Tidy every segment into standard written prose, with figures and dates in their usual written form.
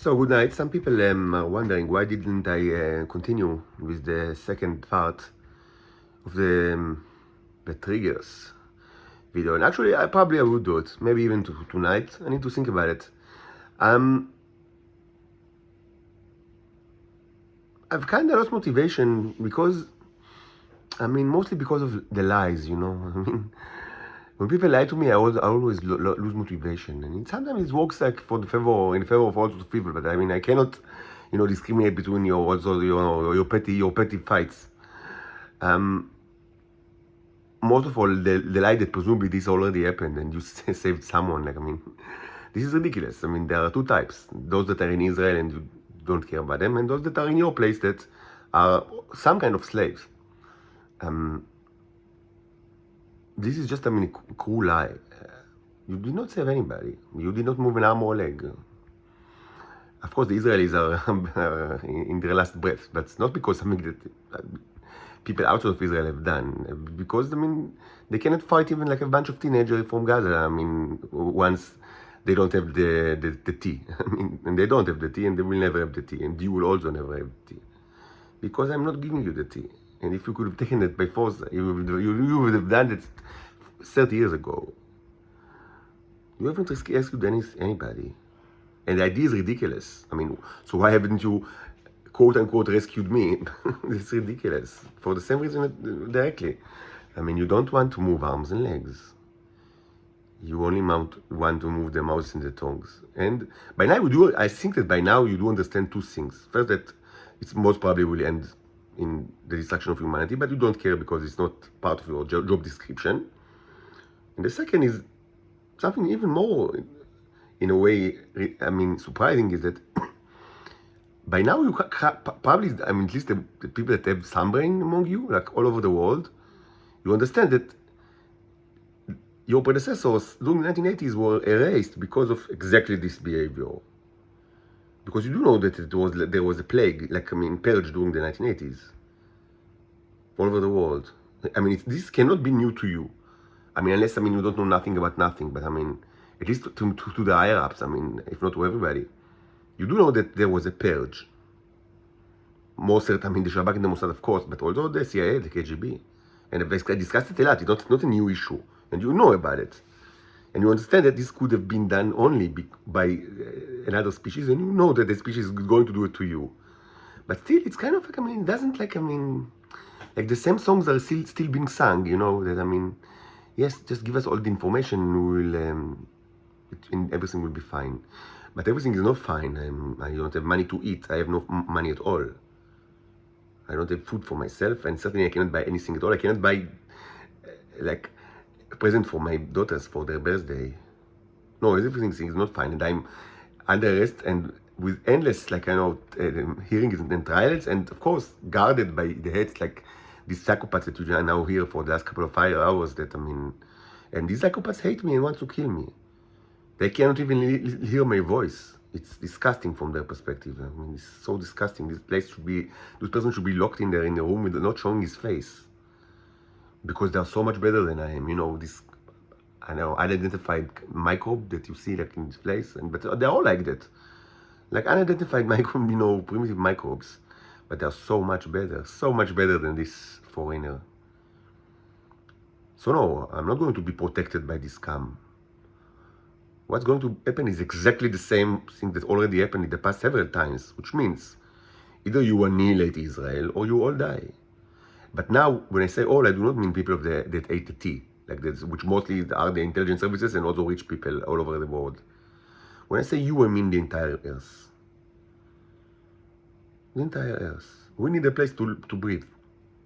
So good night. Some people are wondering why didn't I continue with the second part of the triggers video. And actually, I would do it. Maybe even tonight. I need to think about it. I've kind of lost motivation because, mostly because of the lies. When people lie to me, I always lose motivation, and sometimes it works like in favor of all sorts of people. But I cannot, discriminate between your petty fights. Most of all, the lie that presumably this already happened and you saved someone. This is ridiculous. There are two types: those that are in Israel and you don't care about them, and those that are in your place that are some kind of slaves. This is just, a cruel lie. You did not save anybody. You did not move an arm or a leg. Of course, the Israelis are in their last breath, but it's not because something that people outside of Israel have done. Because, they cannot fight even like a bunch of teenagers from Gaza. Once they don't have the tea. And they don't have the tea, and they will never have the tea. And you will also never have the tea. Because I'm not giving you the tea. And if you could have taken it by force, you would have done it 30 years ago. You haven't rescued anybody. And the idea is ridiculous. So why haven't you, quote unquote, rescued me? It's ridiculous. For the same reason directly. You don't want to move arms and legs. You only want to move the mouths and the tongues. And by now I think that by now you do understand two things. First, that it most probably will end in the destruction of humanity, but you don't care because it's not part of your job description. And the second is something even more, in a way, surprising, is that by now you probably, at least the people that have some brain among you, like all over the world, you understand that your predecessors during the 1980s were erased because of exactly this behavior. Because you do know that there was a plague, purge during the 1980s, all over the world. This cannot be new to you. Unless you don't know nothing about nothing. But at least to the higher ups. If not to everybody, you do know that there was a purge. More certain, the Shabak and the Mossad, of course, but also the CIA, the KGB, and I discussed it a lot. It's not a new issue, and you know about it. And you understand that this could have been done only by another species, and you know that the species is going to do it to you. But still, it's kind of like, it doesn't like the same songs are still being sung, that, yes, just give us all the information, we will, and everything will be fine. But everything is not fine. I don't have money to eat. I have no money at all. I don't have food for myself, and certainly I cannot buy anything at all. I cannot buy, a present for my daughters for their birthday. No, everything is not fine, and I'm under arrest and with endless, hearings and trials, and of course guarded by the heads like these psychopaths that you are now here for the last couple of hours. And these psychopaths hate me and want to kill me. They cannot even hear my voice. It's disgusting from their perspective. It's so disgusting. This person should be locked in there in a room with not showing his face. Because they're so much better than I am. This unidentified microbe that you see in this place. But they're all like that. Like unidentified microbe, primitive microbes. But they're so much better than this foreigner. So no, I'm not going to be protected by this scam. What's going to happen is exactly the same thing that already happened in the past several times, which means either you annihilate Israel or you all die. But now, when I say all, I do not mean people that ate the tea, which mostly are the intelligence services and also rich people all over the world. When I say you, I mean the entire earth. The entire earth. We need a place to breathe.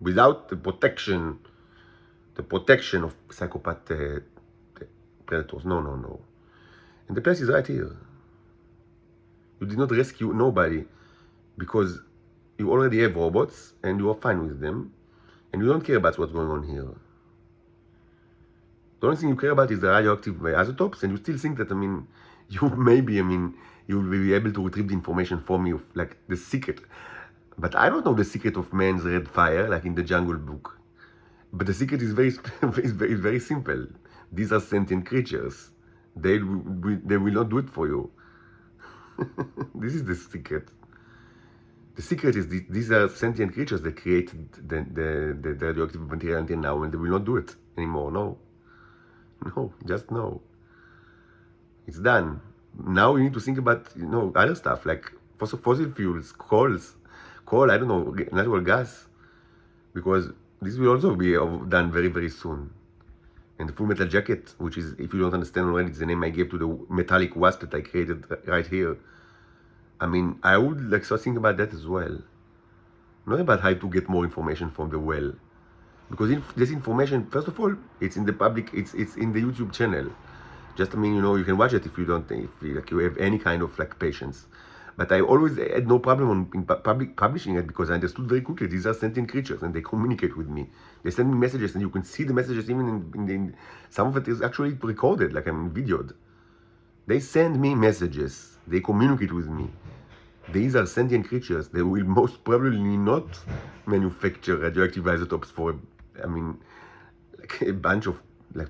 Without the protection of psychopath predators. No. And the place is right here. You did not rescue nobody because you already have robots and you are fine with them and you don't care about what's going on here. The only thing you care about is the radioactive isotopes, and you still think that, you will be able to retrieve the information from you, like the secret. But I don't know the secret of man's red fire, like in the Jungle Book. But the secret is very simple. These are sentient creatures. They will not do it for you. This is the secret. The secret is these are sentient creatures that created the radioactive material until now, and they will not do it anymore. No. No, just no. It's done. Now you need to think about, other stuff like fossil fuels, coal, I don't know, natural gas, because this will also be done very, very soon. And the Full Metal Jacket, which is, if you don't understand already, it's the name I gave to the metallic wasp that I created right here. I mean, I would like to think about that as well. Not about how to get more information from the well. Because this information, first of all, it's in the public, it's in the YouTube channel. Just, you can watch it if you don't, if you have any kind of patience. But I always had no problem in publishing it, because I understood very quickly these are sentient creatures and they communicate with me. They send me messages, and you can see the messages even in some of it is actually recorded, like videoed. They send me messages. They communicate with me. These are sentient creatures. They will most probably not manufacture radioactive isotopes for, like a bunch of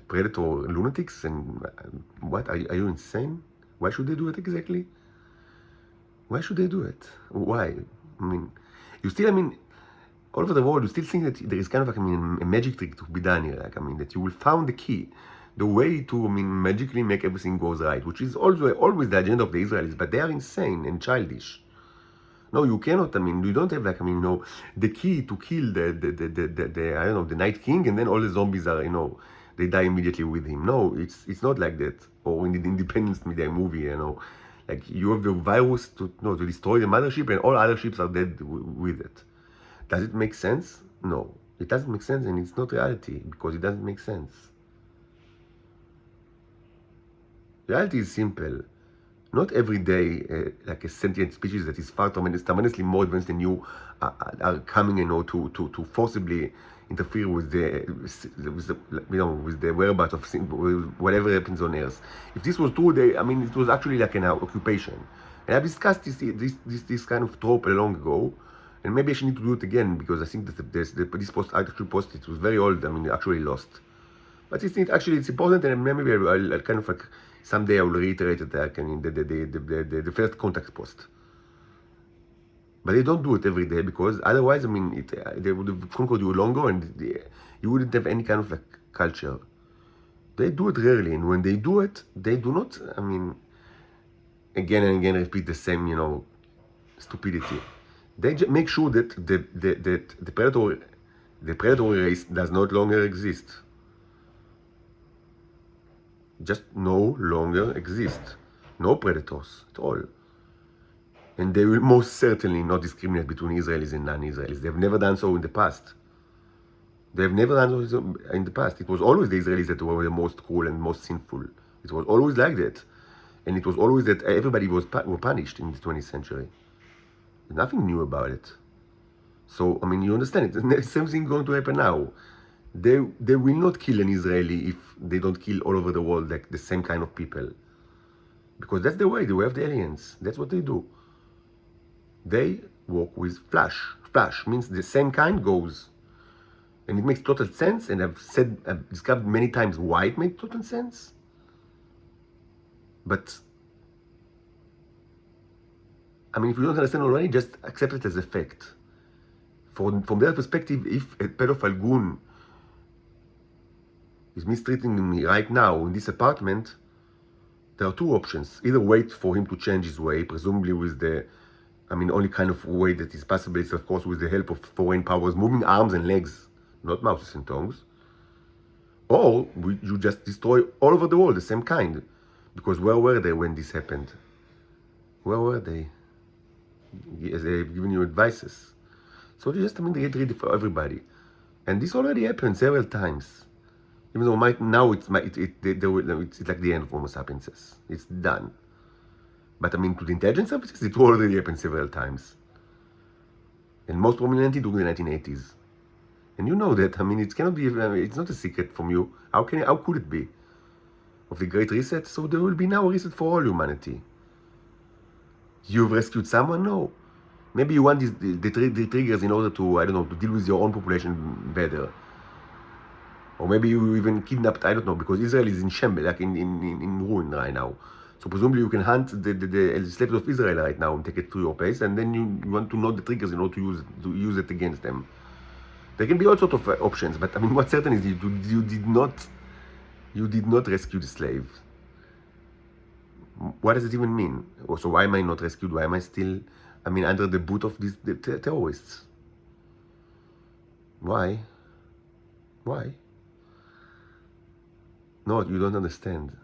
predator lunatics. And what? Are you insane? Why should they do it exactly? Why should they do it? Why? You still, all over the world, you still think that there is kind of a magic trick to be done here. That you will find the key, the way to, magically make everything goes right, which is also always the agenda of the Israelis, but they are insane and childish. No, you cannot, you don't have the key to kill the I don't know, the Night King, and then all the zombies are, they die immediately with him. No, it's not like that. Or in the Independence Day movie, like you have the virus to destroy the mothership, and all other ships are dead with it. Does it make sense? No, it doesn't make sense, and it's not reality, because it doesn't make sense. Reality is simple. Not every day, like a sentient species that is far tremendously more advanced than you are coming, to forcibly interfere with the whereabouts of whatever happens on Earth. If this was true, it was actually like an occupation. And I've discussed this kind of trope long ago, and maybe I should need to do it again, because I think that this post, it was very old. Actually lost. But it's important, and maybe I'll kind of someday I will reiterate it, the first contact post. But they don't do it every day, because otherwise, they would have conquered you longer, and you wouldn't have any kind of culture. They do it rarely, and when they do it, they do not, again and again repeat the same, stupidity. They make sure that the predatory race does not longer exist. Just no longer exist. No predators at all. And they will most certainly not discriminate between Israelis and non-Israelis. They've never done so in the past. They've never done so in the past. It was always the Israelis that were the most cruel and most sinful. It was always like that. And it was always that everybody were punished in the 20th century. There's nothing new about it. So, you understand it. The same thing going to happen now. They will not kill an Israeli if they don't kill all over the world like the same kind of people. Because that's the way of the aliens. That's what they do. They work with flash. Flash means the same kind goes. And it makes total sense, and I've described many times why it makes total sense. But, if you don't understand already, just accept it as a fact. From their perspective, if a pedophile goon is mistreating me right now in this apartment, there are two options. Either wait for him to change his way, presumably with the, only kind of way that is possible is, of course, with the help of foreign powers, moving arms and legs, not mouths and tongues. Or you just destroy all over the world the same kind. Because where were they when this happened? Where were they? As they've given you advices. So they just, they get ready for everybody. And this already happened several times. Even though now it's like the end of Homo sapiens. It's done. But to the intelligence services, it already happened several times. And most prominently during the 1980s. And you know that, it cannot be, it's not a secret from you. How could it be? Of the Great Reset? So there will be now a reset for all humanity. You've rescued someone? No. Maybe you want the triggers in order to, I don't know, to deal with your own population better. Or maybe you even kidnapped, I don't know, because Israel is in shambles, like in ruin right now. So presumably you can hunt the slaves of Israel right now and take it to your place, and then you want to know the triggers in order to use it against them. There can be all sorts of options, but I mean, what's certain is you did not rescue the slave. What does it even mean? So why am I not rescued? Why am I still, under the boot of these terrorists? Why? Why? No, you don't understand.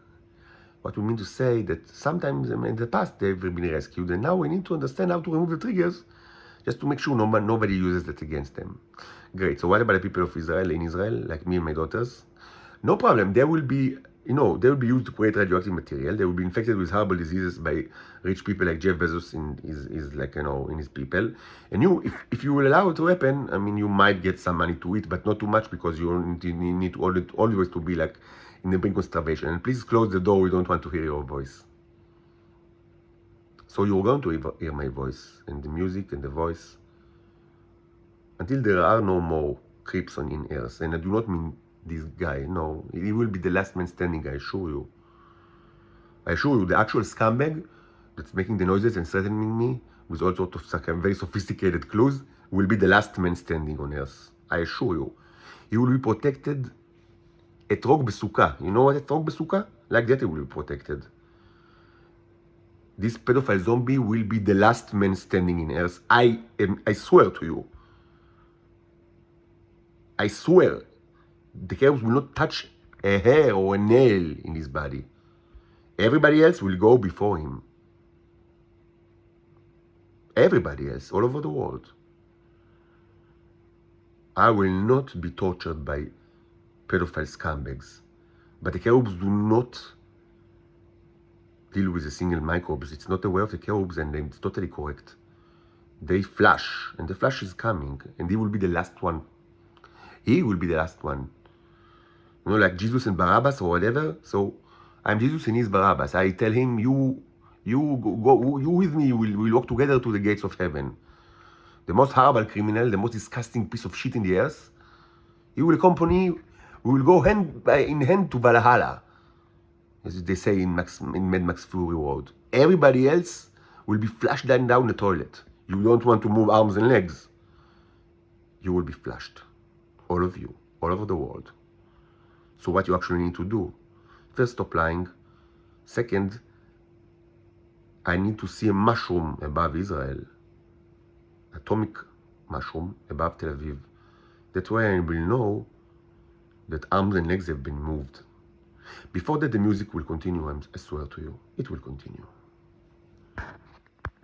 What we mean to say that sometimes in the past they've been rescued, and now we need to understand how to remove the triggers, just to make sure nobody uses that against them. Great. So what about the people of Israel in Israel, like me and my daughters? No problem. They will be used to create radioactive material. They will be infected with horrible diseases by rich people like Jeff Bezos in his people. And if you will allow it to happen, you might get some money to it, but not too much, because you need always to be like in the brink of starvation. And please close the door. We don't want to hear your voice. So you're going to hear my voice and the music and the voice until there are no more creeps in Earth. And I do not mean this guy. No, he will be the last man standing. I assure you. I assure you, the actual scumbag that's making the noises and threatening me with all sorts of very sophisticated clues will be the last man standing on Earth. I assure you. He will be protected. Etrog besuka. You know what etrog besuka? Like that he will be protected. This pedophile zombie will be the last man standing in Earth. I swear to you. I swear. The cherubs will not touch a hair or a nail in his body. Everybody else will go before him. Everybody else, all over the world. I will not be tortured by pedophile scumbags. But the cherubs do not deal with a single microbes. It's not the way of the cherubs, and it's totally correct. They flash, and the flash is coming, and he will be the last one. He will be the last one. Like Jesus and Barabbas or whatever. So I'm Jesus and he's Barabbas. I tell him, you with me, we'll walk together to the gates of heaven. The most horrible criminal, the most disgusting piece of shit in the earth, he will accompany. We will go hand in hand to Valhalla, as they say in Mad Max Fury Road. Everybody else will be flushed down the toilet. You don't want to move arms and legs. You will be flushed. All of you, all over the world. So what you actually need to do, first, stop lying. Second, I need to see a mushroom above Israel. Atomic mushroom above Tel Aviv. That way I will know that arms and legs have been moved. Before that, the music will continue, I swear to you. It will continue.